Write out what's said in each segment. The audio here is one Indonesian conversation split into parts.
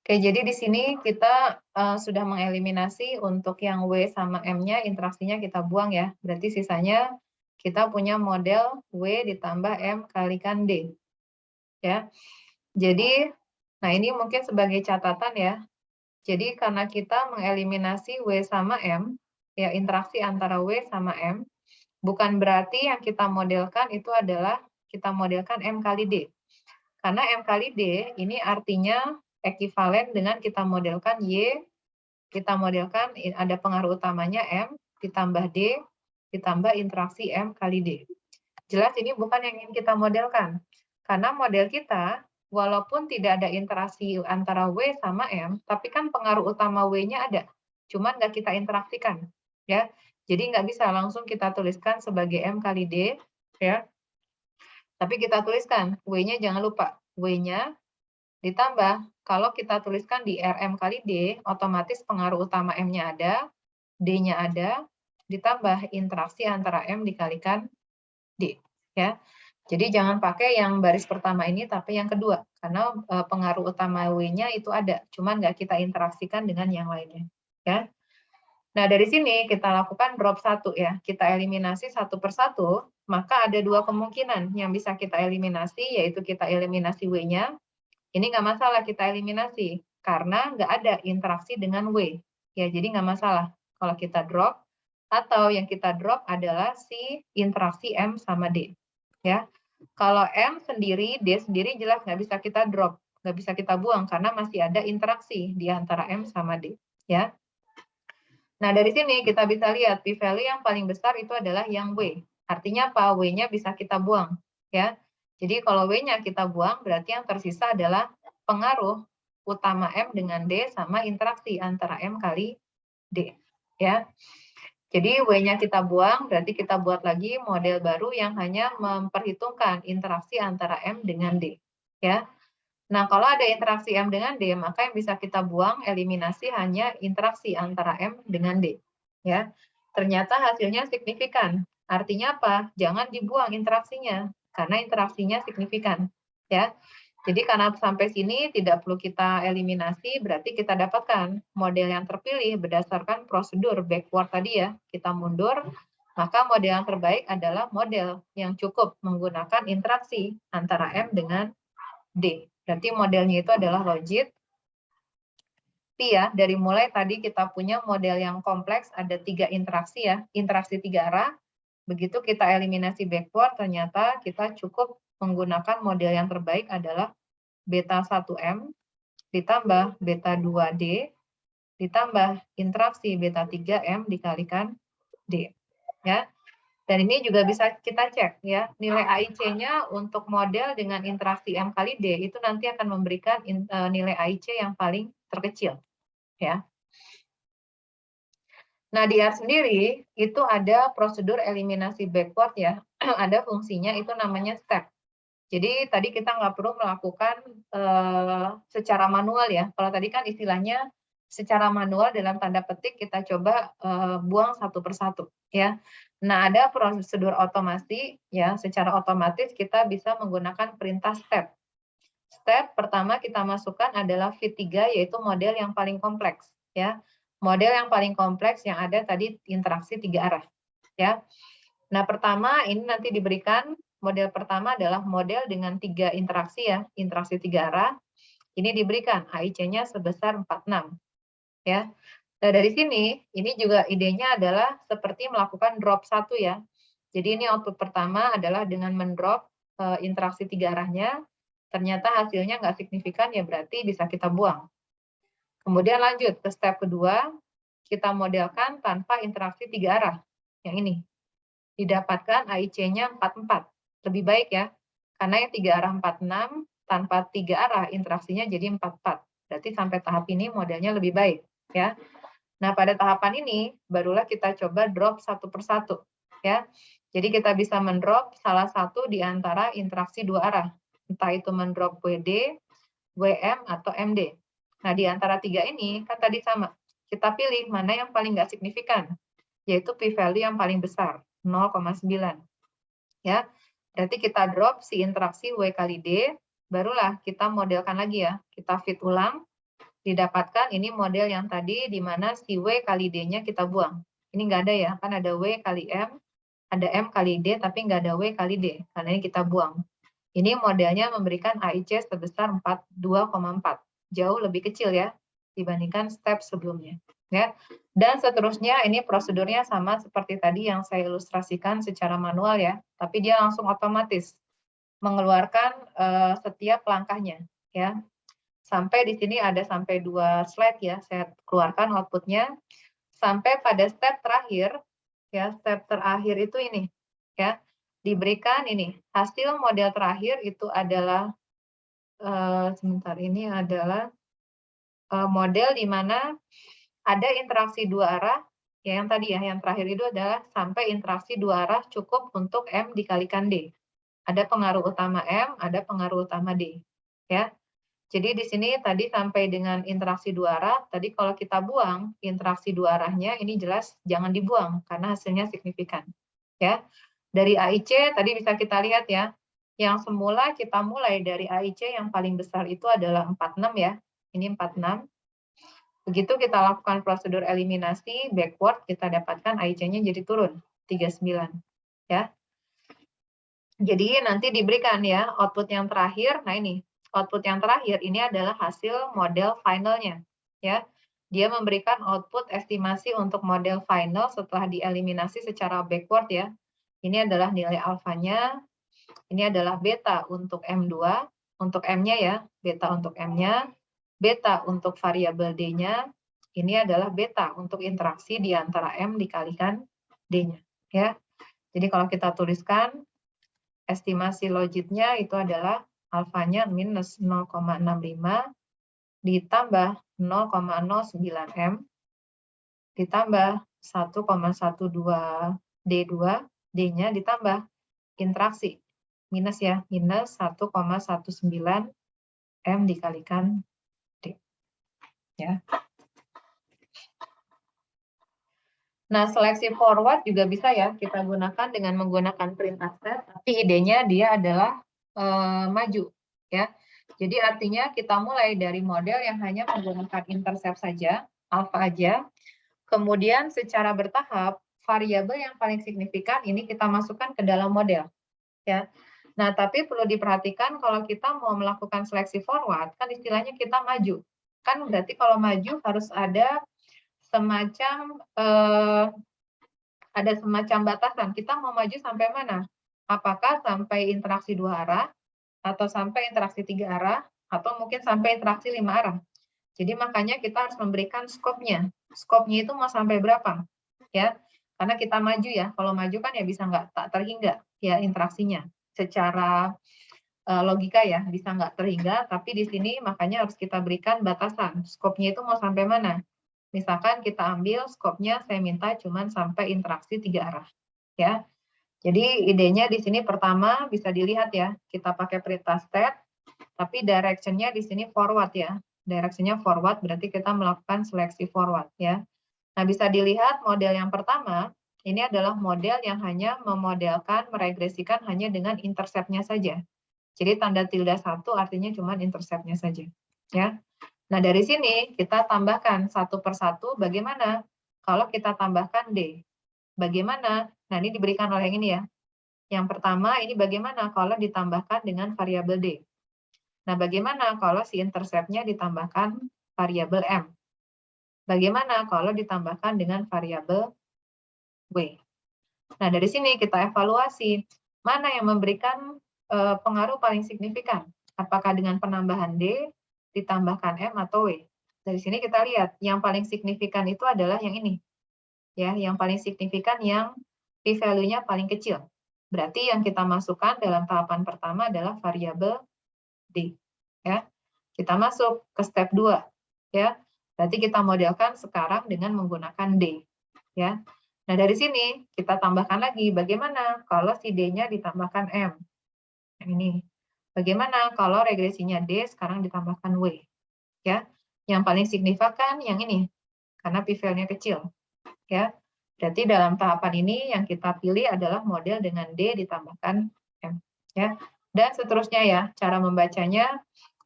Oke, jadi di sini kita sudah mengeliminasi untuk yang W sama M-nya interaksinya kita buang ya. Berarti sisanya kita punya model W ditambah M kalikan D. Ya. Jadi, nah ini mungkin sebagai catatan ya. Jadi karena kita mengeliminasi W sama M, ya interaksi antara W sama M, bukan berarti yang kita modelkan itu adalah kita modelkan M kali D. Karena M kali D ini artinya ekivalen dengan kita modelkan Y, kita modelkan ada pengaruh utamanya M, ditambah D, ditambah interaksi M kali D. Jelas ini bukan yang ingin kita modelkan. Karena model kita, walaupun tidak ada interaksi antara W sama M, tapi kan pengaruh utama W-nya ada. Cuman nggak kita interaksikan. Ya. Jadi nggak bisa langsung kita tuliskan sebagai M kali D. Ya. Tapi kita tuliskan, W-nya jangan lupa. W-nya ditambah, kalau kita tuliskan di RM kali D, otomatis pengaruh utama M-nya ada, D-nya ada, ditambah interaksi antara M dikalikan D. Ya. Jadi jangan pakai yang baris pertama ini, tapi yang kedua. Karena pengaruh utama W-nya itu ada, cuman nggak kita interaksikan dengan yang lainnya. Ya. Nah, dari sini kita lakukan drop 1 ya. Kita eliminasi satu persatu, maka ada dua kemungkinan yang bisa kita eliminasi, yaitu kita eliminasi W-nya. Ini nggak masalah kita eliminasi, karena nggak ada interaksi dengan W. Ya, jadi nggak masalah kalau kita drop, atau yang kita drop adalah si interaksi M sama D. Ya. Kalau M sendiri, D sendiri jelas nggak bisa kita drop, nggak bisa kita buang, karena masih ada interaksi di antara M sama D. Ya. Nah, dari sini kita bisa lihat p-value yang paling besar itu adalah yang W. Artinya apa? W-nya bisa kita buang. Ya. Jadi kalau W-nya kita buang, berarti yang tersisa adalah pengaruh utama M dengan D sama interaksi antara M kali D. Ya. Jadi W-nya kita buang, berarti kita buat lagi model baru yang hanya memperhitungkan interaksi antara M dengan D. Ya. Nah, kalau ada interaksi M dengan D, maka yang bisa kita buang, eliminasi hanya interaksi antara M dengan D. Ya. Ternyata hasilnya signifikan. Artinya apa? Jangan dibuang interaksinya, karena interaksinya signifikan. Ya. Jadi karena sampai sini tidak perlu kita eliminasi, berarti kita dapatkan model yang terpilih berdasarkan prosedur backward tadi ya. Kita mundur, maka model yang terbaik adalah model yang cukup menggunakan interaksi antara M dengan D. Berarti modelnya itu adalah logit P ya, dari mulai tadi kita punya model yang kompleks, ada 3 interaksi ya, interaksi 3 arah. Begitu kita eliminasi backward, ternyata kita cukup menggunakan model yang terbaik adalah beta 1M, ditambah beta 2D, ditambah interaksi beta 3M dikalikan D. Ya. Dan ini juga bisa kita cek ya, nilai AIC-nya untuk model dengan interaksi M kali D itu nanti akan memberikan nilai AIC yang paling terkecil. Ya. Nah, di R sendiri itu ada prosedur eliminasi backward ya, ada fungsinya itu namanya step. Jadi tadi kita nggak perlu melakukan secara manual ya. Kalau tadi kan istilahnya secara manual dalam tanda petik kita coba buang satu persatu ya. Nah, ada prosedur otomasi ya, secara otomatis kita bisa menggunakan perintah step. Step pertama kita masukkan adalah fit3 yaitu model yang paling kompleks ya. Model yang paling kompleks yang ada tadi interaksi 3 arah ya. Nah, pertama ini nanti diberikan model pertama adalah model dengan 3 interaksi ya, interaksi 3 arah. Ini diberikan AIC-nya sebesar 46 ya. Nah, dari sini ini juga idenya adalah seperti melakukan drop 1 ya. Jadi ini output pertama adalah dengan mendrop interaksi 3 arahnya. Ternyata hasilnya nggak signifikan ya berarti bisa kita buang. Kemudian lanjut ke step kedua, kita modelkan tanpa interaksi 3 arah. Yang ini didapatkan AIC-nya 44. Lebih baik ya, karena yang 3 arah 46, tanpa 3 arah interaksinya jadi 44. Berarti sampai tahap ini modelnya lebih baik. Ya. Nah, pada tahapan ini, barulah kita coba drop satu persatu. Ya. Jadi kita bisa mendrop salah satu di antara interaksi 2 arah. Entah itu mendrop WD, WM, atau MD. Nah, di antara 3 ini, kan tadi sama. Kita pilih mana yang paling nggak signifikan, yaitu p-value yang paling besar. 0,9. Ya. Berarti kita drop si interaksi W kali D, barulah kita modelkan lagi ya. Kita fit ulang. didapatkan ini model yang tadi di mana si W kali D-nya kita buang. Ini nggak ada ya, kan ada W kali M, ada M kali D, tapi nggak ada W kali D, karena ini kita buang. Ini modelnya memberikan AIC sebesar 2,4. Jauh lebih kecil ya, dibandingkan step sebelumnya. Ya. Dan seterusnya, ini prosedurnya sama seperti tadi yang saya ilustrasikan secara manual ya, tapi dia langsung otomatis mengeluarkan setiap langkahnya. Ya. Sampai di sini ada sampai 2 slide ya, saya keluarkan outputnya. Sampai pada step terakhir, ya step terakhir itu ini, ya diberikan ini hasil model terakhir itu adalah sebentar ini adalah model di mana ada interaksi dua arah, ya yang tadi ya, yang terakhir itu adalah sampai interaksi dua arah cukup untuk M dikalikan D. Ada pengaruh utama M, ada pengaruh utama D, ya. Jadi di sini tadi sampai dengan interaksi dua arah, tadi kalau kita buang interaksi dua arahnya, ini jelas jangan dibuang karena hasilnya signifikan. Ya, dari AIC tadi bisa kita lihat ya, yang semula kita mulai dari AIC yang paling besar itu adalah 46 ya, ini 46. Begitu kita lakukan prosedur eliminasi backward, kita dapatkan AIC-nya jadi turun 39. Ya. Jadi nanti diberikan ya output yang terakhir. Nah ini output yang terakhir ini adalah hasil model finalnya. Ya, dia memberikan output estimasi untuk model final setelah dieliminasi secara backward ya. Ini adalah nilai alfanya. Ini adalah beta untuk M2, untuk M-nya ya, beta untuk M-nya, beta untuk variabel D-nya. Ini adalah beta untuk interaksi di antara M dikalikan D-nya. Ya. Jadi kalau kita tuliskan estimasi logitnya itu adalah alfanya minus 0,65 ditambah 0,09 M ditambah 1,12 D2, D-nya ditambah interaksi minus ya, minus 1,19 M dikalikan D. Ya. Nah, seleksi forward juga bisa ya kita gunakan dengan menggunakan perintah step, tapi idenya dia adalah maju ya. Jadi artinya kita mulai dari model yang hanya menggunakan intercept saja, alpha aja. Kemudian secara bertahap variabel yang paling signifikan ini kita masukkan ke dalam model ya. Nah, tapi perlu diperhatikan kalau kita mau melakukan seleksi forward, kan istilahnya kita maju. Kan berarti kalau maju harus ada semacam batasan. Kita mau maju sampai mana? Apakah sampai interaksi dua arah, atau sampai interaksi tiga arah, atau mungkin sampai interaksi 5 arah. Jadi makanya kita harus memberikan skopnya. Skopnya itu mau sampai berapa? Ya, karena kita maju ya. Kalau maju kan ya bisa nggak tak terhingga ya interaksinya. Secara logika ya bisa nggak terhingga. Tapi di sini makanya harus kita berikan batasan. Skopnya itu mau sampai mana? Misalkan kita ambil skopnya saya minta cuman sampai interaksi 3 arah. Ya. Jadi idenya di sini pertama bisa dilihat ya, kita pakai perintah step, tapi direction-nya di sini forward ya. Direction-nya forward berarti kita melakukan seleksi forward ya. Nah, bisa dilihat model yang pertama, ini adalah model yang hanya memodelkan, meregresikan hanya dengan intercept-nya saja. Jadi tanda tilde 1 artinya cuma intercept-nya saja. Ya. Nah, dari sini kita tambahkan satu persatu bagaimana kalau kita tambahkan D. Bagaimana? Nah, ini diberikan oleh yang ini ya. Yang pertama, ini bagaimana kalau ditambahkan dengan variabel D. Nah, bagaimana kalau si intercept-nya ditambahkan variabel M. Bagaimana kalau ditambahkan dengan variabel W. Nah, dari sini kita evaluasi mana yang memberikan pengaruh paling signifikan. Apakah dengan penambahan D, ditambahkan M atau W. Dari sini kita lihat, yang paling signifikan itu adalah yang ini. Ya, yang paling signifikan yang p-value-nya paling kecil. Berarti yang kita masukkan dalam tahapan pertama adalah variabel D. Ya. Kita masuk ke step 2. Ya. Berarti kita modelkan sekarang dengan menggunakan D. Ya. Nah, dari sini kita tambahkan lagi bagaimana kalau si D-nya ditambahkan M. Yang ini. Bagaimana kalau regresinya D sekarang ditambahkan W? Ya, yang paling signifikan yang ini, karena p-value-nya kecil. Ya, berarti dalam tahapan ini yang kita pilih adalah model dengan D ditambahkan M. Ya, dan seterusnya ya, cara membacanya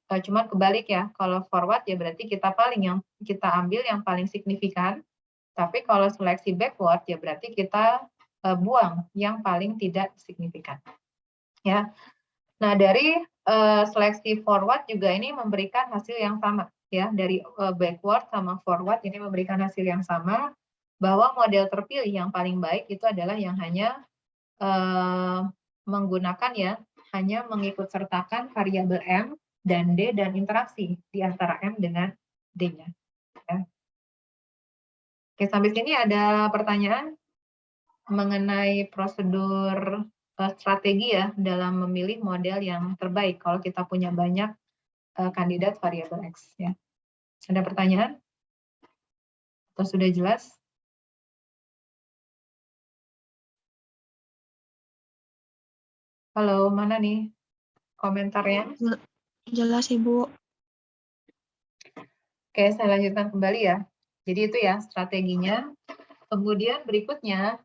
Cuman kebalik ya, kalau forward ya berarti kita ambil yang paling signifikan, tapi kalau seleksi backward ya berarti kita buang yang paling tidak signifikan. Ya. Nah, dari seleksi forward juga ini memberikan hasil yang sama ya, dari backward sama forward ini memberikan hasil yang sama, bahwa model terpilih yang paling baik itu adalah yang hanya menggunakan ya, hanya mengikut sertakan variabel M dan D dan interaksi di antara M dengan D-nya. Ya. Oke, sampai sini ada pertanyaan mengenai prosedur strategi ya dalam memilih model yang terbaik kalau kita punya banyak kandidat variabel X ya. Ada pertanyaan? Atau sudah jelas? Halo, mana nih komentarnya? Jelas, Ibu. Oke, saya lanjutkan kembali ya. Jadi itu ya strateginya. Kemudian berikutnya,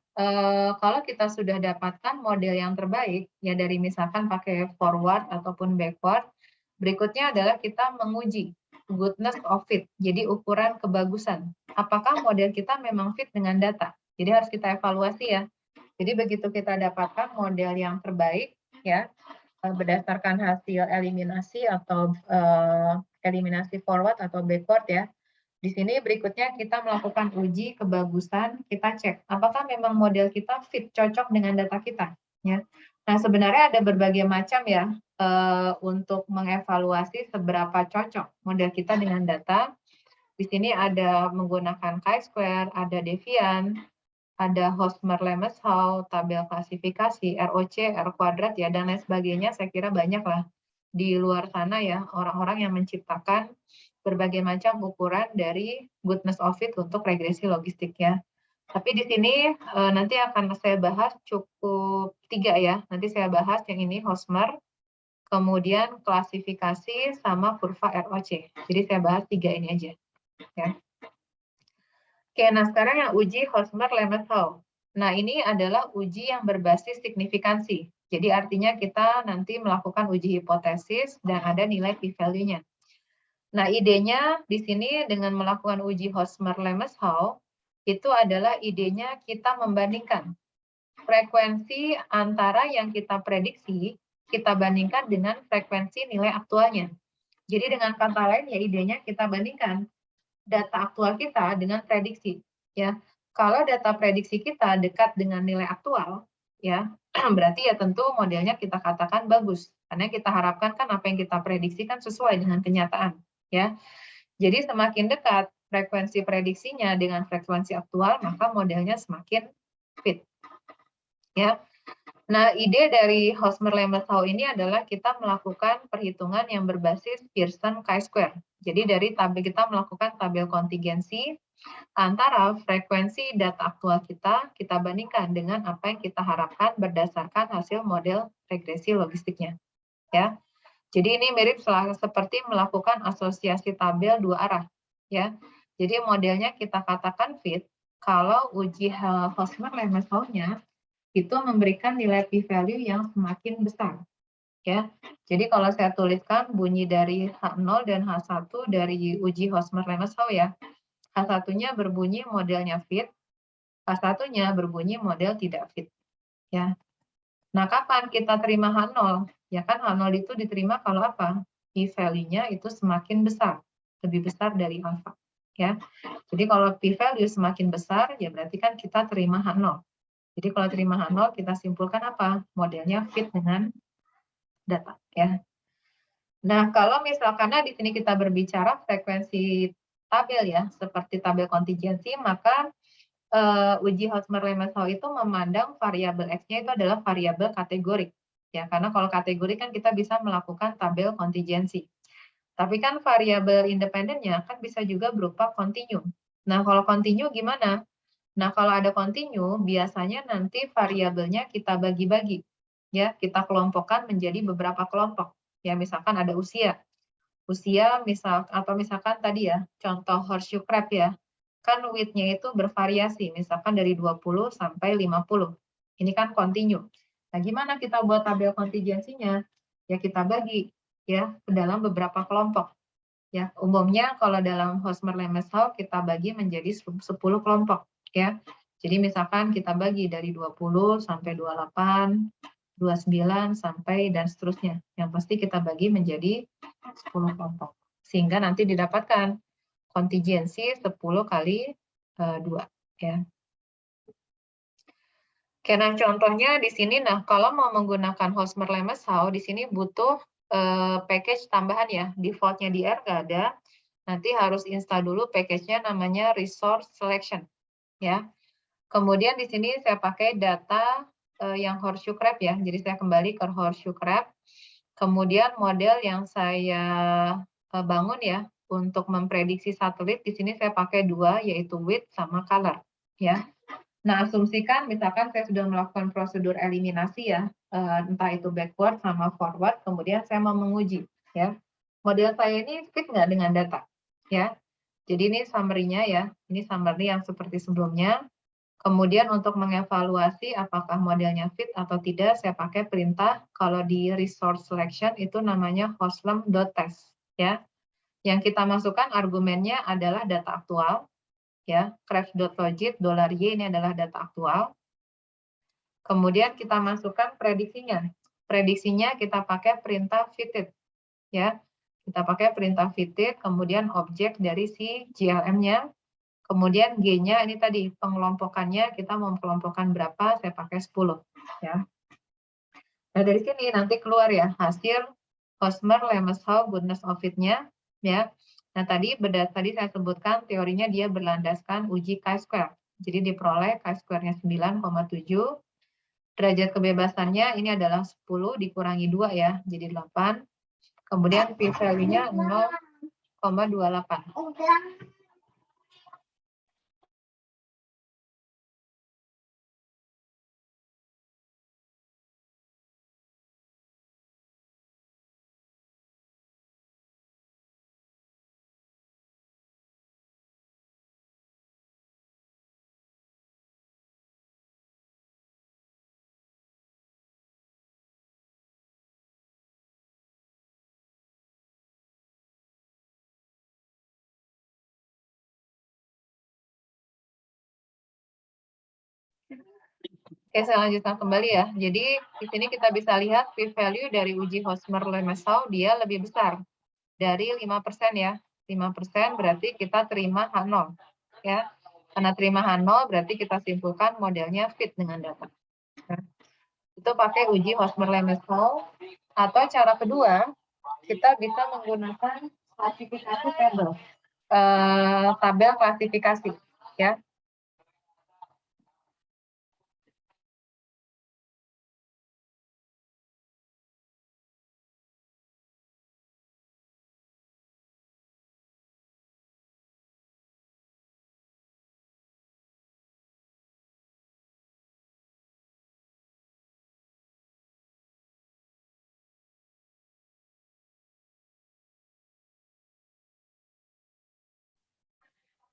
kalau kita sudah dapatkan model yang terbaik, ya dari misalkan pakai forward ataupun backward, berikutnya adalah kita menguji goodness of fit, jadi ukuran kebagusan. Apakah model kita memang fit dengan data? Jadi harus kita evaluasi ya. Jadi begitu kita dapatkan model yang terbaik, ya berdasarkan hasil eliminasi atau eliminasi forward atau backward ya, di sini berikutnya kita melakukan uji kebagusan, kita cek apakah memang model kita fit, cocok dengan data kita. Ya. Nah, sebenarnya ada berbagai macam ya untuk mengevaluasi seberapa cocok model kita dengan data. Di sini ada menggunakan chi-square, ada Devian, ada Hosmer-Lemeshow, tabel klasifikasi, ROC, R kuadrat ya, dan lain sebagainya. Saya kira banyak lah di luar sana ya orang-orang yang menciptakan berbagai macam ukuran dari goodness of fit untuk regresi logistik ya. Tapi di sini nanti akan saya bahas cukup 3 ya. Nanti saya bahas yang ini Hosmer, kemudian klasifikasi sama kurva ROC. Jadi saya bahas 3 ini aja. Ya. Oke, nah sekarang yang uji Hosmer-Lemeshow. Nah ini adalah uji yang berbasis signifikansi. Jadi artinya kita nanti melakukan uji hipotesis dan ada nilai p-value-nya. Nah, idenya di sini dengan melakukan uji Hosmer-Lemeshow itu adalah idenya kita membandingkan frekuensi antara yang kita prediksi, kita bandingkan dengan frekuensi nilai aktualnya. Jadi dengan kata lain ya idenya kita bandingkan data aktual kita dengan prediksi. Ya, kalau data prediksi kita dekat dengan nilai aktual, ya berarti ya tentu modelnya kita katakan bagus. Karena kita harapkan kan apa yang kita prediksikan sesuai dengan kenyataan. Ya, jadi semakin dekat frekuensi prediksinya dengan frekuensi aktual, maka modelnya semakin fit. Ya. Nah, ide dari Hosmer-Lemeshow ini adalah kita melakukan perhitungan yang berbasis Pearson chi-square. Jadi dari tabel kita melakukan tabel kontingensi antara frekuensi data aktual kita bandingkan dengan apa yang kita harapkan berdasarkan hasil model regresi logistiknya. Ya. Jadi ini mirip seperti melakukan asosiasi tabel dua arah, ya. Jadi modelnya kita katakan fit kalau uji Hosmer-Lemeshow-nya itu memberikan nilai p-value yang semakin besar, ya. Jadi kalau saya tuliskan bunyi dari H0 dan H1 dari uji Hosmer-Lemeshow ya. H1-nya berbunyi modelnya fit, H1-nya berbunyi model tidak fit, ya. Nah, kapan kita terima H0? Ya kan H0 itu diterima kalau apa? P-value-nya itu semakin besar, lebih besar dari alfa. Ya. Jadi kalau P-value semakin besar, ya berarti kan kita terima H0. Jadi kalau terima H0, kita simpulkan apa? Modelnya fit dengan data. Ya. Nah, kalau misalkan di sini kita berbicara frekuensi tabel ya, seperti tabel kontingensi, maka uji Hosmer-Lemeshow itu memandang variabel X-nya itu adalah variabel kategorik. Ya, karena kalau kategori kan kita bisa melakukan tabel kontingensi. Tapi kan variabel independennya kan bisa juga berupa kontinu. Nah, kalau kontinu gimana? Nah, kalau ada kontinu, biasanya nanti variabelnya kita bagi-bagi. Ya, kita kelompokkan menjadi beberapa kelompok. Ya, misalkan ada usia. Usia misalkan tadi ya, contoh horseshoe crab ya. Kan width-nya itu bervariasi, misalkan dari 20 sampai 50. Ini kan kontinu. Nah, gimana kita buat tabel kontingensinya? Ya kita bagi ya ke dalam beberapa kelompok. Ya, umumnya kalau dalam Hosmer-Lemeshoff kita bagi menjadi 10 kelompok ya. Jadi misalkan kita bagi dari 20 sampai 28, 29 sampai dan seterusnya. Yang pasti kita bagi menjadi 10 kelompok. Sehingga nanti didapatkan kontingensi 10 kali 2 ya. Oke, nah contohnya di sini, nah kalau mau menggunakan Hosmer-Lemeshoff di sini butuh package tambahan ya, defaultnya di R nggak ada, nanti harus install dulu package-nya namanya resource selection ya. Kemudian di sini saya pakai data yang horseshoe crab ya, jadi saya kembali ke horseshoe crab. Kemudian model yang saya bangun ya untuk memprediksi satelit di sini saya pakai dua yaitu width sama color ya. Nah, asumsikan misalkan saya sudah melakukan prosedur eliminasi ya, entah itu backward sama forward, kemudian saya mau menguji ya. Model saya ini fit nggak dengan data ya. Jadi ini summary-nya ya, ini summary yang seperti sebelumnya. Kemudian untuk mengevaluasi apakah modelnya fit atau tidak, saya pakai perintah kalau di resource selection itu namanya hoslem.test ya. Yang kita masukkan argumennya adalah data aktual ya, craft.logit $y ini adalah data aktual. Kemudian kita masukkan prediksinya. Prediksinya kita pakai perintah fitted ya. Kita pakai perintah fitted, kemudian objek dari si GLM-nya. Kemudian G-nya ini tadi pengelompokannya kita mau mengelompokkan berapa, saya pakai 10 ya. Nah, dari sini nanti keluar ya hasil Hosmer-Lemeshoff goodness of fit-nya ya. Nah, tadi saya sebutkan teorinya dia berlandaskan uji chi-square. Jadi diperoleh chi-square-nya 9,7. Derajat kebebasannya ini adalah 10 dikurangi 2 ya, jadi 8. Kemudian p-value-nya 0,28. Oke, saya lanjutkan kembali ya. Jadi di sini kita bisa lihat p-value dari uji Hosmer-Lemeshoff dia lebih besar dari 5% ya. 5% berarti kita terima H0 ya. Karena terima H0 berarti kita simpulkan modelnya fit dengan data. Nah, itu pakai uji Hosmer-Lemeshoff atau cara kedua kita bisa menggunakan klasifikasi tabel. Tabel klasifikasi ya.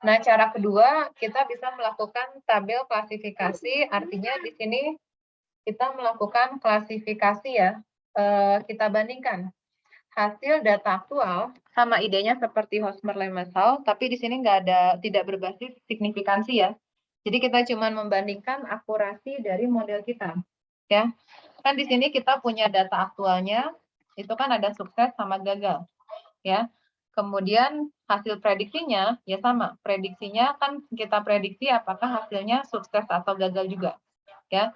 Nah, cara kedua kita bisa melakukan tabel klasifikasi, artinya di sini kita melakukan klasifikasi ya, kita bandingkan hasil data aktual sama idenya seperti Hosmer-Lemeshoff, tapi di sini tidak berbasis signifikansi ya. Jadi kita cuma membandingkan akurasi dari model kita, ya. Kan di sini kita punya data aktualnya, itu kan ada sukses sama gagal, ya. Kemudian hasil prediksinya ya sama, prediksinya kan kita prediksi apakah hasilnya sukses atau gagal juga, ya.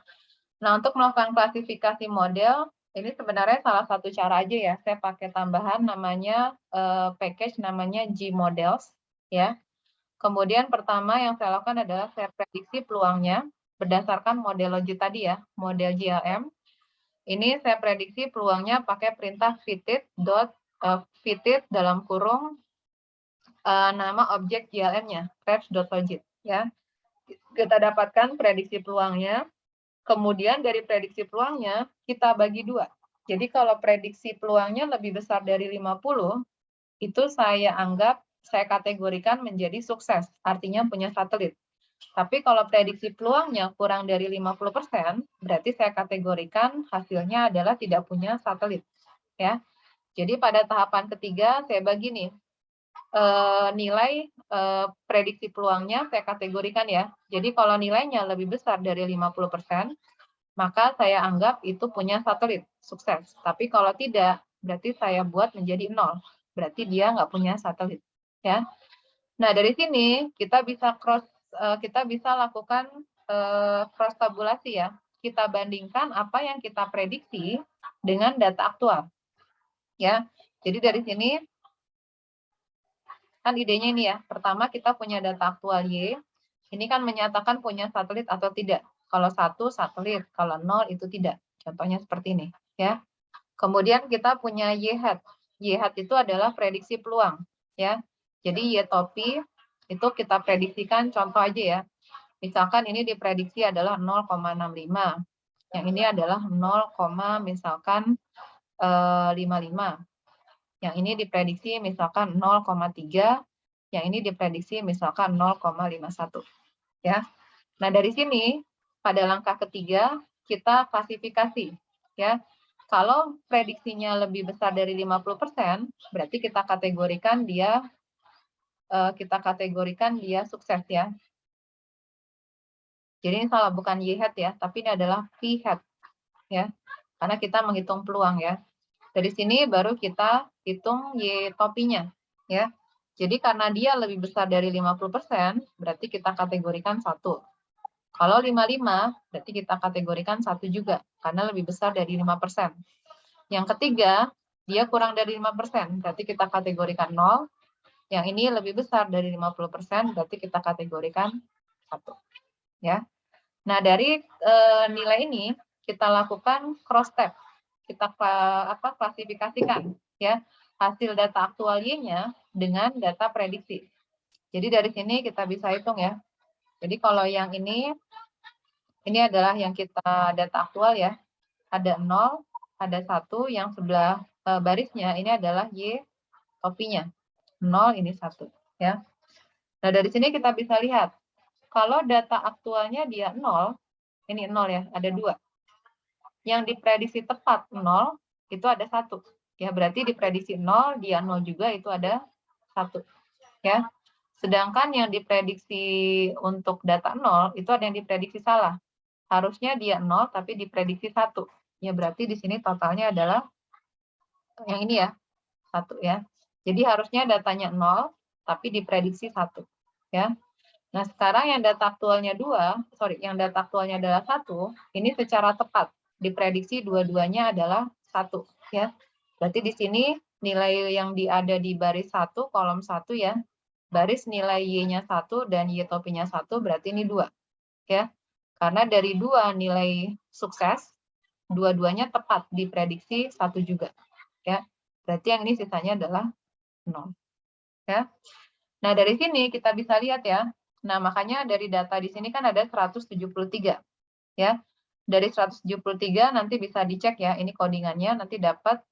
Nah, untuk melakukan klasifikasi model, ini sebenarnya salah satu cara aja ya. Saya pakai tambahan namanya package namanya Gmodels ya. Kemudian pertama yang saya lakukan adalah saya prediksi peluangnya berdasarkan model logit tadi ya, model GLM. Ini saya prediksi peluangnya pakai perintah fitted dalam kurung nama objek GLM-nya, reps.logit ya. Kita dapatkan prediksi peluangnya. Kemudian dari prediksi peluangnya, kita bagi dua. Jadi kalau prediksi peluangnya lebih besar dari 50, itu saya kategorikan menjadi sukses, artinya punya satelit. Tapi kalau prediksi peluangnya kurang dari 50%, berarti saya kategorikan hasilnya adalah tidak punya satelit. Ya. Jadi pada tahapan ketiga saya bagi nih nilai prediksi peluangnya saya kategorikan ya. Jadi kalau nilainya lebih besar dari 50%, maka saya anggap itu punya satelit sukses. Tapi kalau tidak, berarti saya buat menjadi 0. Berarti dia nggak punya satelit. Ya. Nah dari sini kita bisa lakukan cross tabulasi ya. Kita bandingkan apa yang kita prediksi dengan data aktual. Ya, jadi dari sini kan idenya ini ya. Pertama kita punya data aktual Y. Ini kan menyatakan punya satelit atau tidak. Kalau 1 satelit, kalau 0 itu tidak. Contohnya seperti ini ya. Kemudian kita punya Y hat. Y hat itu adalah prediksi peluang ya. Jadi Y topi itu kita prediksikan contoh aja ya. Misalkan ini diprediksi adalah 0,65. Yang ini adalah 0, misalkan 55. Yang ini diprediksi misalkan 0,3, yang ini diprediksi misalkan 0,51. Ya. Nah, dari sini pada langkah ketiga kita klasifikasi ya. Kalau prediksinya lebih besar dari 50%, berarti kita kategorikan dia sukses ya. Jadi ini salah, bukan Y hat ya, tapi ini adalah P hat ya. Karena kita menghitung peluang ya. Dari sini baru kita hitung Y topinya ya. Jadi karena dia lebih besar dari 50%, berarti kita kategorikan 1. Kalau 55, berarti kita kategorikan 1 juga, karena lebih besar dari 5%. Yang ketiga, dia kurang dari 5%, berarti kita kategorikan 0. Yang ini lebih besar dari 50%, berarti kita kategorikan 1. Ya. Nah, dari nilai ini kita lakukan cross tab. Kita klasifikasikan ya hasil data aktual Y-nya dengan data prediksi. Jadi dari sini kita bisa hitung ya. Jadi kalau yang ini adalah yang kita data aktual ya. Ada 0, ada 1, yang sebelah barisnya ini adalah Y topinya. 0 ini 1 ya. Nah, dari sini kita bisa lihat kalau data aktualnya dia 0, ini 0 ya, ada 2. Yang diprediksi tepat 0, itu ada 1. Ya, berarti diprediksi 0, dia 0 juga, itu ada 1. Ya. Sedangkan yang diprediksi untuk data 0, itu ada yang diprediksi salah. Harusnya dia 0, tapi diprediksi 1. Ya, berarti di sini totalnya adalah yang ini ya, 1 ya. Jadi harusnya datanya 0, tapi diprediksi 1. Ya. Nah, sekarang yang data aktualnya yang data aktualnya adalah 1, ini secara tepat diprediksi dua-duanya adalah 1 ya. Berarti di sini nilai yang ada di baris 1 kolom 1 ya. Baris nilai Y-nya 1 dan Y topinya 1 berarti ini 2 ya. Karena dari 2 nilai sukses, dua-duanya tepat diprediksi 1 juga ya. Berarti yang ini sisanya adalah 0 ya. Nah, dari sini kita bisa lihat ya. Nah, makanya dari data di sini kan ada 173 ya. Dari 173 nanti bisa dicek ya, ini codingannya nanti dapat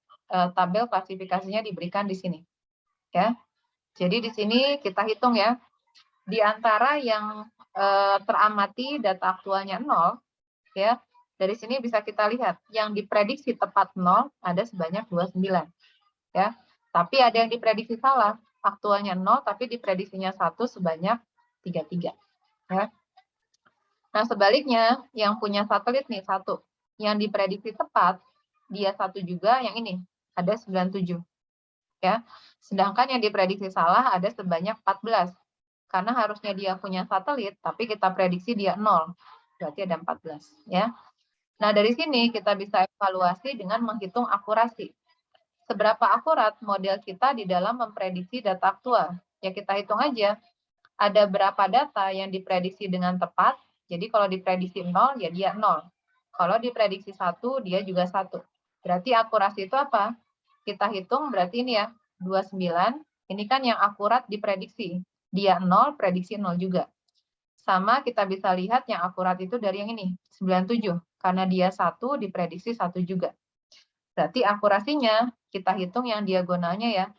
tabel klasifikasinya diberikan di sini. Ya. Jadi di sini kita hitung ya. Di antara yang teramati data aktualnya 0 ya. Dari sini bisa kita lihat yang diprediksi tepat 0 ada sebanyak 29 ya. Tapi ada yang diprediksi salah, aktualnya 0 tapi diprediksinya 1 sebanyak 33 ya. Nah, sebaliknya yang punya satelit nih 1, yang diprediksi tepat dia 1 juga, yang ini ada 97 ya. Sedangkan yang diprediksi salah ada sebanyak 14. Karena harusnya dia punya satelit tapi kita prediksi dia 0. Berarti ada 14 ya. Nah, dari sini kita bisa evaluasi dengan menghitung akurasi. Seberapa akurat model kita di dalam memprediksi data aktual. Ya kita hitung aja, ada berapa data yang diprediksi dengan tepat, jadi kalau diprediksi 0, ya dia 0. Kalau diprediksi 1, dia juga 1. Berarti akurasi itu apa? Kita hitung berarti ini ya, 29, ini kan yang akurat diprediksi. Dia 0, prediksi 0 juga. Sama kita bisa lihat yang akurat itu dari yang ini, 97. Karena dia 1, diprediksi 1 juga. Berarti akurasinya kita hitung yang diagonalnya ya.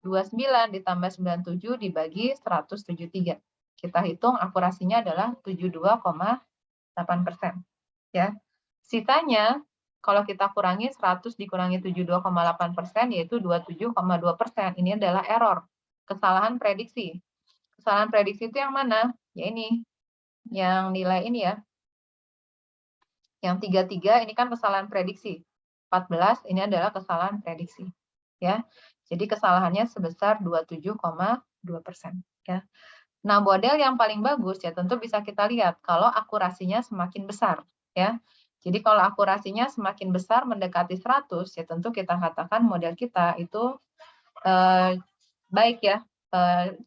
29 ditambah 97 dibagi 173. Kita hitung akurasinya adalah 72,8%. Ya. Sisanya Kalau kita kurangi 100 dikurangi 72,8%, yaitu 27,2%. Ini adalah error, kesalahan prediksi. Kesalahan prediksi itu yang mana? Ya ini, yang nilai ini ya. Yang 33 ini kan kesalahan prediksi. 14 ini adalah kesalahan prediksi. Ya. Jadi kesalahannya sebesar 27,2%. Ya. Nah, model yang paling bagus ya tentu bisa kita lihat kalau akurasinya semakin besar. Ya. Jadi kalau akurasinya semakin besar mendekati 100, ya tentu kita katakan model kita itu baik ya,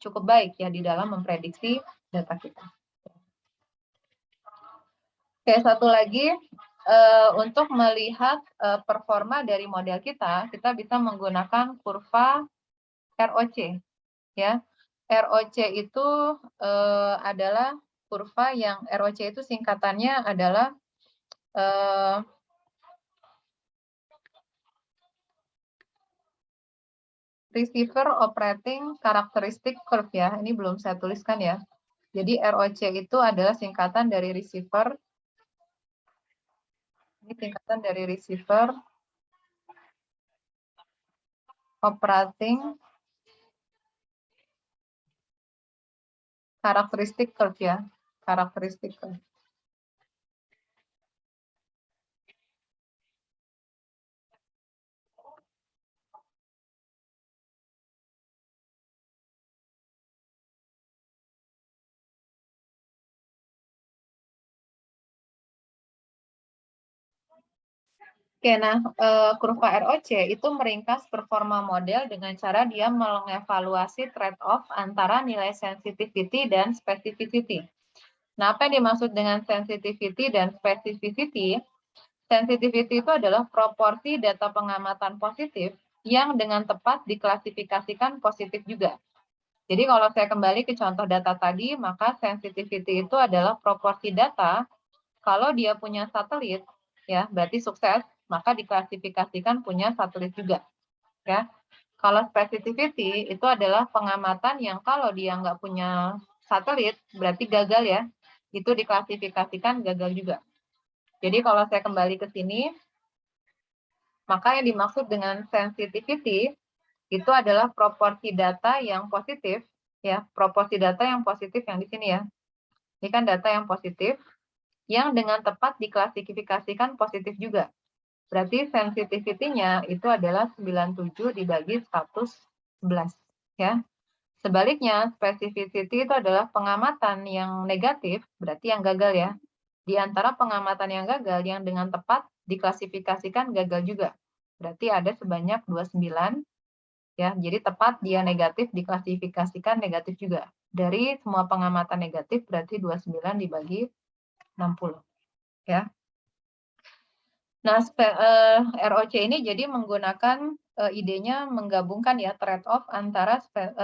cukup baik ya di dalam memprediksi data kita. Oke, satu lagi, untuk melihat performa dari model kita bisa menggunakan kurva ROC. Ya. ROC itu adalah kurva yang ROC itu singkatannya adalah Receiver Operating Characteristic Curve ya. Ini belum saya tuliskan ya. Jadi ROC itu adalah singkatan dari receiver. Ini singkatan dari Receiver Operating Characteristic Curve ya. Characteristic Curve. Oke, nah kurva ROC itu meringkas performa model dengan cara dia mengevaluasi trade-off antara nilai sensitivity dan specificity. Nah, apa yang dimaksud dengan sensitivity dan specificity? Sensitivity itu adalah proporsi data pengamatan positif yang dengan tepat diklasifikasikan positif juga. Jadi kalau saya kembali ke contoh data tadi, maka sensitivity itu adalah proporsi data kalau dia punya satelit, ya berarti sukses, maka diklasifikasikan punya satelit juga. Ya. Kalau specificity itu adalah pengamatan yang kalau dia nggak punya satelit, berarti gagal ya. Itu diklasifikasikan gagal juga. Jadi kalau saya kembali ke sini, maka yang dimaksud dengan sensitivity itu adalah proporsi data yang positif, ya proporsi data yang positif yang di sini ya. Ini kan data yang positif, yang dengan tepat diklasifikasikan positif juga. Berarti sensitivity-nya itu adalah 97 dibagi 111. Ya. Sebaliknya, specificity itu adalah pengamatan yang negatif, berarti yang gagal ya. Di antara pengamatan yang gagal, yang dengan tepat diklasifikasikan gagal juga. Berarti ada sebanyak 29. Ya, jadi tepat dia negatif diklasifikasikan negatif juga. Dari semua pengamatan negatif berarti 29 dibagi 60. Ya. Nah, ROC ini jadi menggunakan idenya menggabungkan ya trade-off antara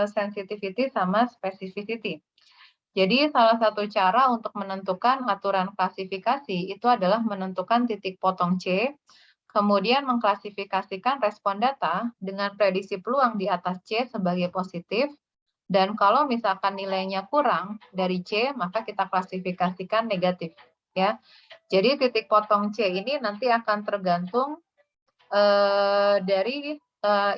sensitivity sama specificity. Jadi salah satu cara untuk menentukan aturan klasifikasi itu adalah menentukan titik potong C, kemudian mengklasifikasikan respon data dengan prediksi peluang di atas C sebagai positif, dan kalau misalkan nilainya kurang dari C, maka kita klasifikasikan negatif. Ya. Jadi titik potong C ini nanti akan tergantung dari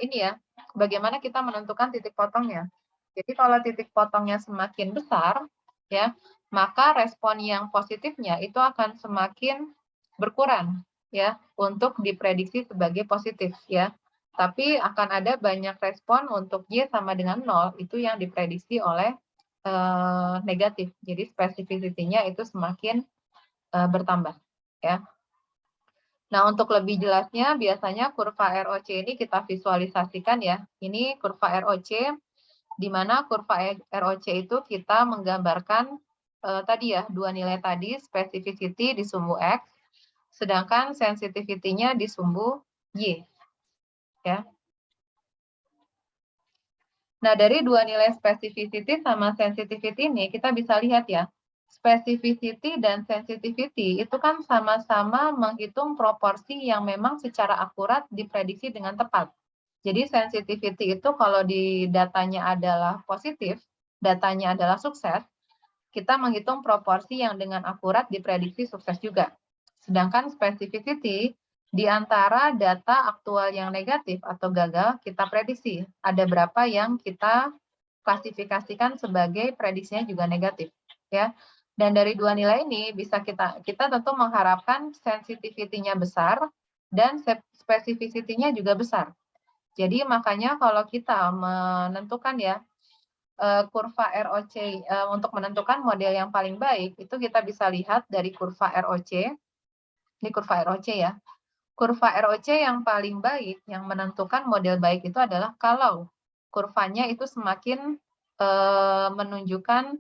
ini ya, bagaimana kita menentukan titik potongnya. Jadi kalau titik potongnya semakin besar, ya, maka respon yang positifnya itu akan semakin berkurang, ya, untuk diprediksi sebagai positif, ya. Tapi akan ada banyak respon untuk Y sama dengan 0, itu yang diprediksi oleh negatif. Jadi specificity-nya itu semakin bertambah, ya. Nah, untuk lebih jelasnya, biasanya kurva ROC ini kita visualisasikan ya. Ini kurva ROC, di mana kurva ROC itu kita menggambarkan tadi ya, dua nilai tadi, specificity di sumbu X, sedangkan sensitivity-nya di sumbu Y. Ya. Nah, dari dua nilai specificity sama sensitivity ini, kita bisa lihat ya, specificity dan sensitivity itu kan sama-sama menghitung proporsi yang memang secara akurat diprediksi dengan tepat. Jadi sensitivity itu kalau di datanya adalah positif, datanya adalah sukses, kita menghitung proporsi yang dengan akurat diprediksi sukses juga. Sedangkan specificity di antara data aktual yang negatif atau gagal, kita prediksi ada berapa yang kita klasifikasikan sebagai prediksinya juga negatif, ya. Dan dari dua nilai ini bisa kita tentu mengharapkan sensitivity-nya besar dan specificity-nya juga besar. Jadi makanya kalau kita menentukan ya kurva ROC untuk menentukan model yang paling baik, itu kita bisa lihat dari kurva ROC. Ini kurva ROC ya. Kurva ROC yang paling baik, yang menentukan model baik itu adalah kalau kurvanya itu semakin menunjukkan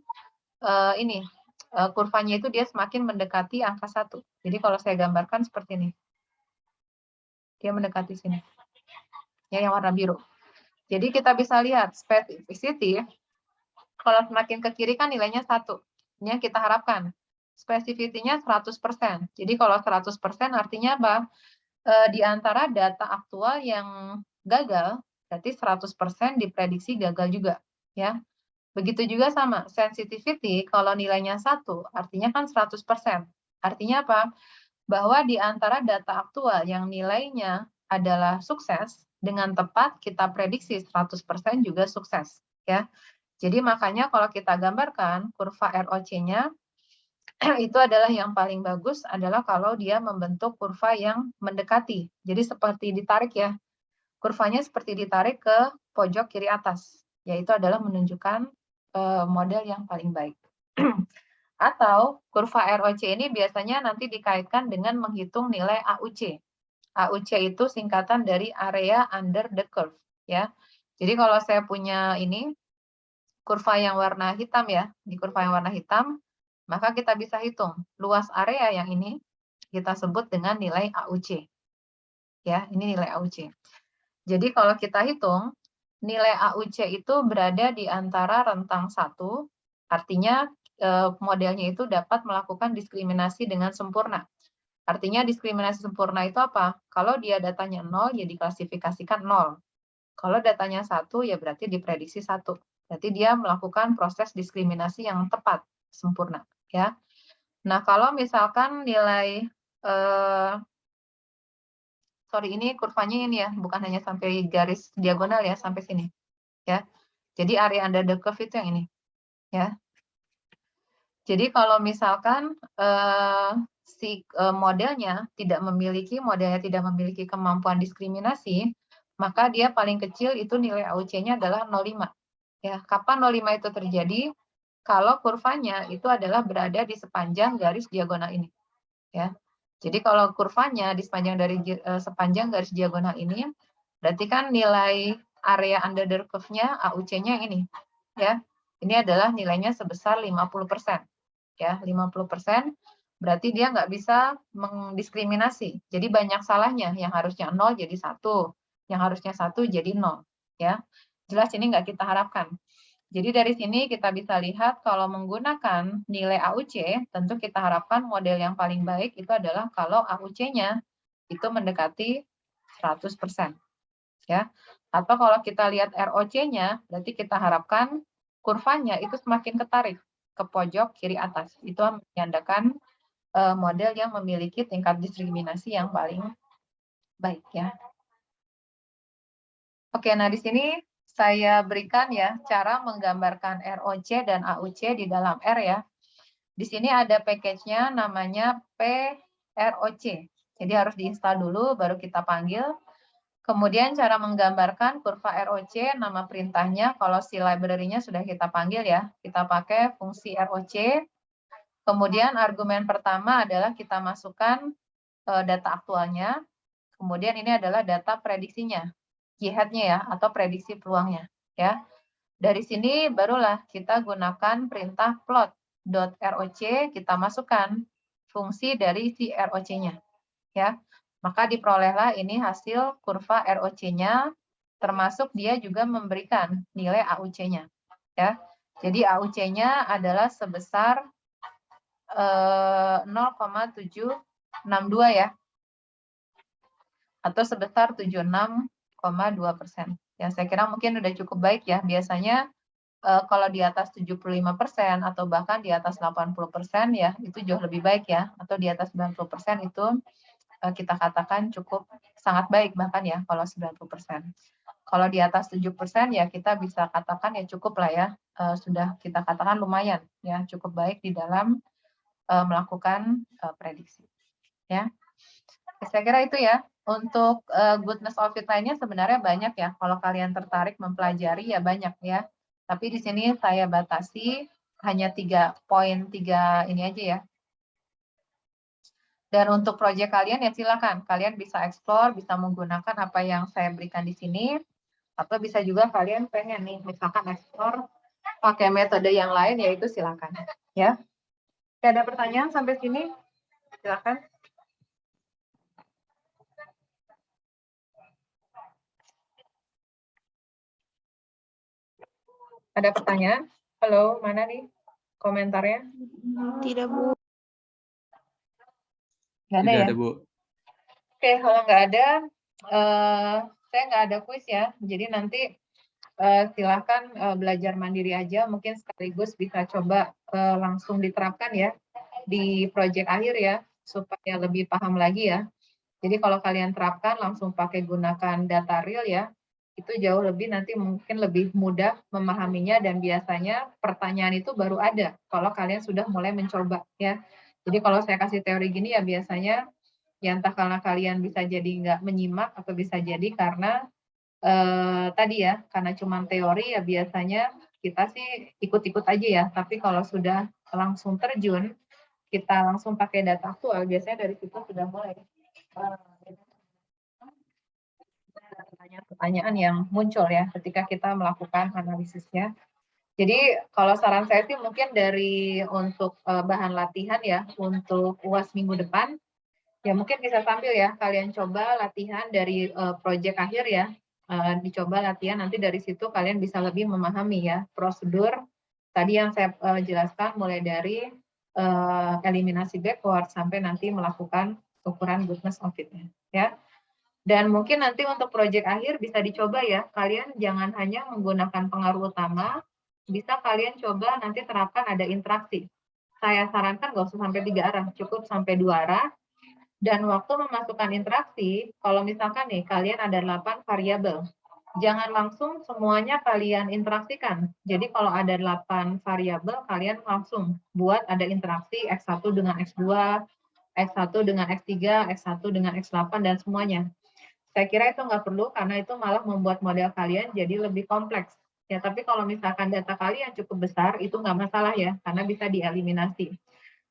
kurvanya itu dia semakin mendekati angka 1. Jadi kalau saya gambarkan seperti ini. Dia mendekati sini. Ya, yang warna biru. Jadi kita bisa lihat specificity, kalau semakin ke kiri kan nilainya 1. Ini yang kita harapkan. Specificity-nya 100%. Jadi kalau 100% artinya apa? Di antara data aktual yang gagal, berarti 100% diprediksi gagal juga. Ya. Begitu juga sama, sensitivity kalau nilainya 1, artinya kan 100%. Artinya apa? Bahwa di antara data aktual yang nilainya adalah sukses, dengan tepat kita prediksi 100% juga sukses. Ya. Jadi makanya kalau kita gambarkan kurva ROC-nya, itu adalah yang paling bagus adalah kalau dia membentuk kurva yang mendekati. Jadi seperti ditarik ya. Kurvanya seperti ditarik ke pojok kiri atas. Yaitu adalah menunjukkan model yang paling baik. Atau kurva ROC ini biasanya nanti dikaitkan dengan menghitung nilai AUC. AUC itu singkatan dari area under the curve. Ya. Jadi kalau saya punya ini, kurva yang warna hitam ya, di kurva yang warna hitam, maka kita bisa hitung luas area yang ini kita sebut dengan nilai AUC. Ya, ini nilai AUC. Jadi kalau kita hitung, nilai AUC itu berada di antara rentang 1, artinya modelnya itu dapat melakukan diskriminasi dengan sempurna. Artinya diskriminasi sempurna itu apa? Kalau dia datanya 0, ya diklasifikasikan 0. Kalau datanya 1, ya berarti diprediksi 1. Berarti dia melakukan proses diskriminasi yang tepat, sempurna. Ya. Nah, kalau misalkan nilai, sorry ini kurvanya ini ya, bukan hanya sampai garis diagonal ya, sampai sini. Ya. Jadi area under the curve itu yang ini. Ya. Jadi kalau misalkan modelnya tidak memiliki kemampuan diskriminasi, maka dia paling kecil itu nilai AUC-nya adalah 0,5. Ya, kapan 0,5 itu terjadi? Kalau kurvanya itu adalah berada di sepanjang garis diagonal ini. Ya. Jadi kalau kurvanya di sepanjang garis diagonal ini, berarti kan nilai area under the curve-nya AUC-nya ini. Ya. Ini adalah nilainya sebesar 50%. Ya, 50%. Berarti dia nggak bisa mendiskriminasi. Jadi banyak salahnya. Yang harusnya 0 jadi 1. Yang harusnya 1 jadi 0. Ya. Jelas ini nggak kita harapkan. Jadi dari sini kita bisa lihat kalau menggunakan nilai AUC, tentu kita harapkan model yang paling baik itu adalah kalau AUC-nya itu mendekati 100%. Ya. Atau kalau kita lihat ROC-nya, berarti kita harapkan kurvanya itu semakin ketarik ke pojok kiri atas. Itu menandakan model yang memiliki tingkat diskriminasi yang paling baik ya. Oke, nah di sini saya berikan ya cara menggambarkan ROC dan AUC di dalam R ya. Di sini ada package-nya namanya PROC. Jadi harus diinstal dulu baru kita panggil. Kemudian cara menggambarkan kurva ROC, nama perintahnya kalau si library-nya sudah kita panggil ya. Kita pakai fungsi ROC. Kemudian argumen pertama adalah kita masukkan data aktualnya. Kemudian ini adalah data prediksinya. J-hat-nya ya, atau prediksi peluangnya. Ya. Dari sini barulah kita gunakan perintah plot.roc, kita masukkan fungsi dari si ROC-nya. Ya. Maka diperolehlah ini hasil kurva ROC-nya, termasuk dia juga memberikan nilai AUC-nya. Ya. Jadi AUC-nya adalah sebesar 0,762 ya. Atau sebesar 76,2%. Ya, saya kira mungkin sudah cukup baik ya. Biasanya kalau di atas 75% atau bahkan di atas 80% ya, itu jauh lebih baik ya. Atau di atas 90% itu kita katakan cukup sangat baik bahkan ya kalau 90%. Kalau di atas 7% ya kita bisa katakan ya cukup lah ya, sudah kita katakan lumayan ya, cukup baik di dalam melakukan prediksi ya. Saya kira itu ya. Untuk goodness of it lainnya sebenarnya banyak ya. Kalau kalian tertarik mempelajari ya banyak ya. Tapi di sini saya batasi hanya 3 ini aja ya. Dan untuk proyek kalian ya silakan, kalian bisa explore, bisa menggunakan apa yang saya berikan di sini, atau bisa juga kalian pengen nih, misalkan explore pakai metode yang lain, yaitu silakan. Ya, ada pertanyaan sampai sini? Silakan. Ada pertanyaan? Halo, mana nih komentarnya? Tidak, Bu. Nggak ada Tidak ya? ada, Bu. Oke, kalau nggak ada, saya nggak ada kuis ya. Jadi nanti silahkan belajar mandiri aja. Mungkin sekaligus bisa coba langsung diterapkan ya di proyek akhir ya, supaya lebih paham lagi ya. Jadi kalau kalian terapkan langsung pakai gunakan data real ya, itu jauh lebih nanti mungkin lebih mudah memahaminya dan biasanya pertanyaan itu baru ada kalau kalian sudah mulai mencoba ya. Jadi kalau saya kasih teori gini ya biasanya ya entah karena kalian bisa jadi nggak menyimak atau bisa jadi karena tadi ya, karena cuma teori ya biasanya kita sih ikut-ikut aja ya, tapi kalau sudah langsung terjun, kita langsung pakai data aktual, biasanya dari situ sudah mulai pertanyaan-pertanyaan yang muncul ya ketika kita melakukan analisisnya. Jadi kalau saran saya sih mungkin dari untuk bahan latihan ya, untuk UAS minggu depan, ya mungkin bisa sambil ya kalian coba latihan dari proyek akhir ya, dicoba latihan nanti dari situ kalian bisa lebih memahami ya prosedur tadi yang saya jelaskan mulai dari eliminasi backward sampai nanti melakukan ukuran goodness of it-nya ya. Dan mungkin nanti untuk proyek akhir bisa dicoba ya, kalian jangan hanya menggunakan pengaruh utama, bisa kalian coba nanti terapkan ada interaksi. Saya sarankan nggak usah sampai 3 arah, cukup sampai 2 arah. Dan waktu memasukkan interaksi, kalau misalkan nih kalian ada 8 variabel, jangan langsung semuanya kalian interaksikan. Jadi kalau ada 8 variabel, kalian langsung buat ada interaksi X1 dengan X2, X1 dengan X3, X1 dengan X8, dan semuanya. Saya kira itu nggak perlu, karena itu malah membuat model kalian jadi lebih kompleks. Ya, tapi kalau misalkan data kalian cukup besar, itu nggak masalah ya, karena bisa dieliminasi.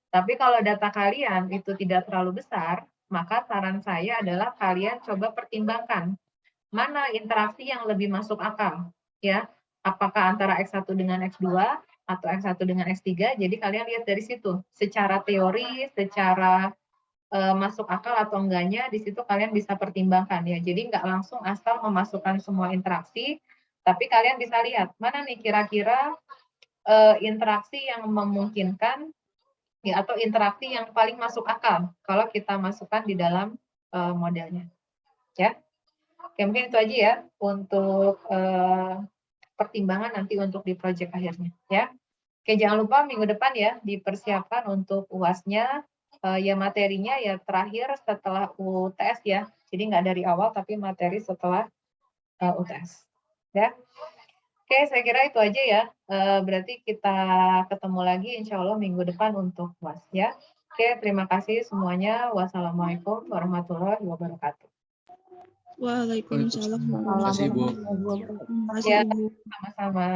Tapi kalau data kalian itu tidak terlalu besar, maka saran saya adalah kalian coba pertimbangkan mana interaksi yang lebih masuk akal. Ya, apakah antara X1 dengan X2 atau X1 dengan X3, jadi kalian lihat dari situ. Secara teori, secara masuk akal atau enggaknya, di situ kalian bisa pertimbangkan ya. Jadi nggak langsung asal memasukkan semua interaksi, tapi kalian bisa lihat mana nih kira-kira interaksi yang memungkinkan ya, atau interaksi yang paling masuk akal kalau kita masukkan di dalam modelnya. Ya, oke, mungkin itu aja ya untuk pertimbangan nanti untuk di proyek akhirnya. Ya, oke, jangan lupa minggu depan ya dipersiapkan untuk UAS-nya. Ya materinya ya terakhir setelah UTS ya. Jadi nggak dari awal tapi materi setelah UTS. Ya. Oke, saya kira itu aja ya. Berarti kita ketemu lagi insya Allah minggu depan untuk UAS ya. Oke, terima kasih semuanya. Wassalamualaikum warahmatullahi wabarakatuh. Waalaikumsalam Terima kasih, Bu. warahmatullahi wabarakatuh. Terima kasih, Ya, Ibu. sama-sama.